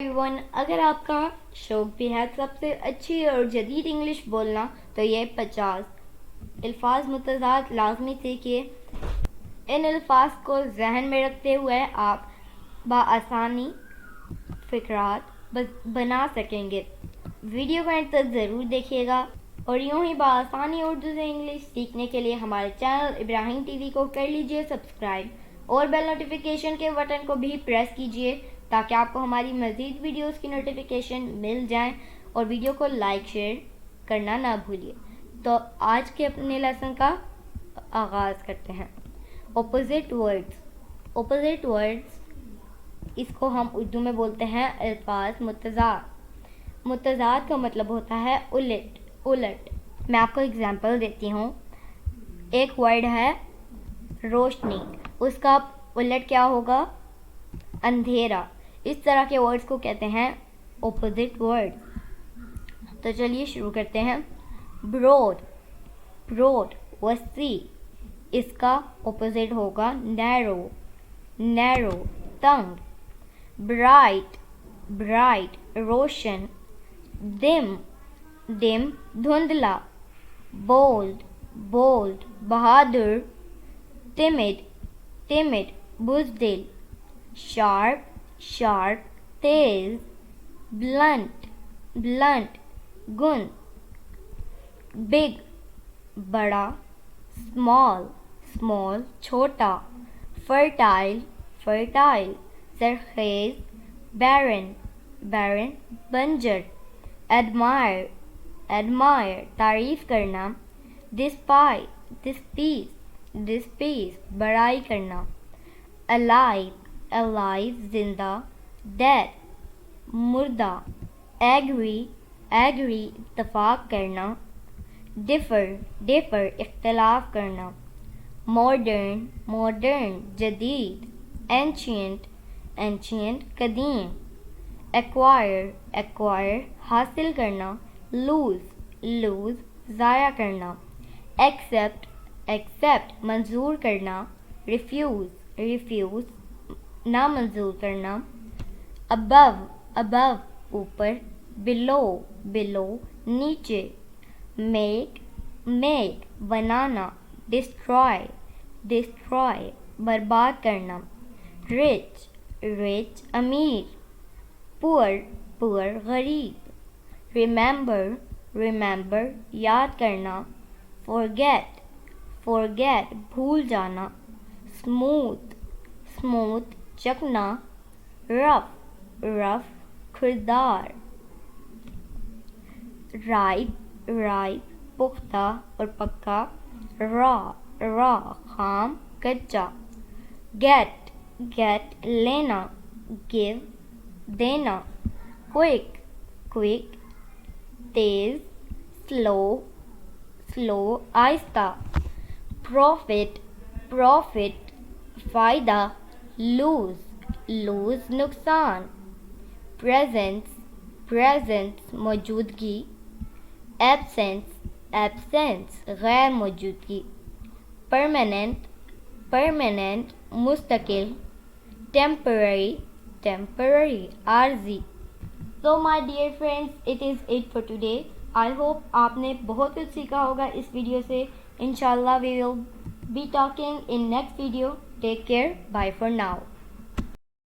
Even اگر آپ کا شوق بھی ہے سب سے اچھی اور جدید انگلش بولنا تو یہ 50 الفاظ متضاد لازمی سیکھیے۔ ان الفاظ کو ذہن میں رکھتے ہوئے آپ بآسانی فقرات بنا سکیں گے۔ ویڈیو کو اینڈ تک ضرور دیکھیے گا اور یوں ہی بآسانی اردو سے انگلش سیکھنے کے لیے ہمارے چینل ابراہیم ٹی وی کو کر لیجئے سبسکرائب اور بیل نوٹیفیکیشن کے بٹن کو بھی پریس کیجئے تاکہ آپ کو ہماری مزید ویڈیوز کی نوٹیفیکیشن مل جائیں اور ویڈیو کو لائک شیئر کرنا نہ بھولیے۔ تو آج کے اپنے لیسن کا آغاز کرتے ہیں۔ اپوزٹ ورڈز اس کو ہم اردو میں بولتے ہیں الفاظ متضاد۔ متضاد کا مطلب ہوتا ہے الٹ۔ میں آپ کو اگزامپل دیتی ہوں۔ ایک ورڈ ہے روشنی، اس کا الٹ کیا ہوگا؟ اندھیرا۔ اس طرح کے ورڈز کو کہتے ہیں اپوزٹ ورڈز۔ تو چلیے شروع کرتے ہیں۔ براڈ وسیع، اس کا اپوزٹ ہوگا نیرو تنگ۔ برائٹ روشن۔ ڈم دھندلا۔ بولڈ بہادر۔ ٹمڈ بزدل۔ شارپ تیز۔ بلنٹ گن۔ بگ بڑا۔ اسمال چھوٹا۔ فرٹائل زرخیز۔ بیرن بنجر۔ ایڈمائر تعریف کرنا۔ ڈسپیس بڑائی کرنا۔ الائیو زندہ۔ ڈیڈ مردہ۔ ایگری اتفاق کرنا۔ ڈفر اختلاف کرنا۔ ماڈرن جدید۔ اینشینٹ قدیم۔ ایکوائر حاصل کرنا۔ لوز ضائع کرنا۔ ایکسیپٹ منظور کرنا۔ ریفیوز نامنظور کرنا۔ ابو اوپر۔ بلو نیچے۔ میک بنانا۔ ڈسٹرائے برباد کرنا۔ رچ امیر۔ پور غریب۔ ریممبر یاد کرنا۔ فورگیٹ بھول جانا۔ اسموتھ چکنا۔ رف کھردار۔ رائپ پختہ اور پکا۔ را خام کچا۔ گیٹ لینا۔ گیو دینا۔ کوئک تیز۔ سلو آہستہ۔ پروفٹ فائدہ۔ لوز نقصان۔ پریزنس موجودگی۔ ایبسینس غیر موجودگی۔ پرماننٹ مستقل۔ ٹیمپرری عارضی۔ So my dear friends, it is it for today. I hope آپ نے بہت کچھ سیکھا ہوگا اس ویڈیو سے۔ انشاءاللہ we will be talking in next video. Take care. Bye for now.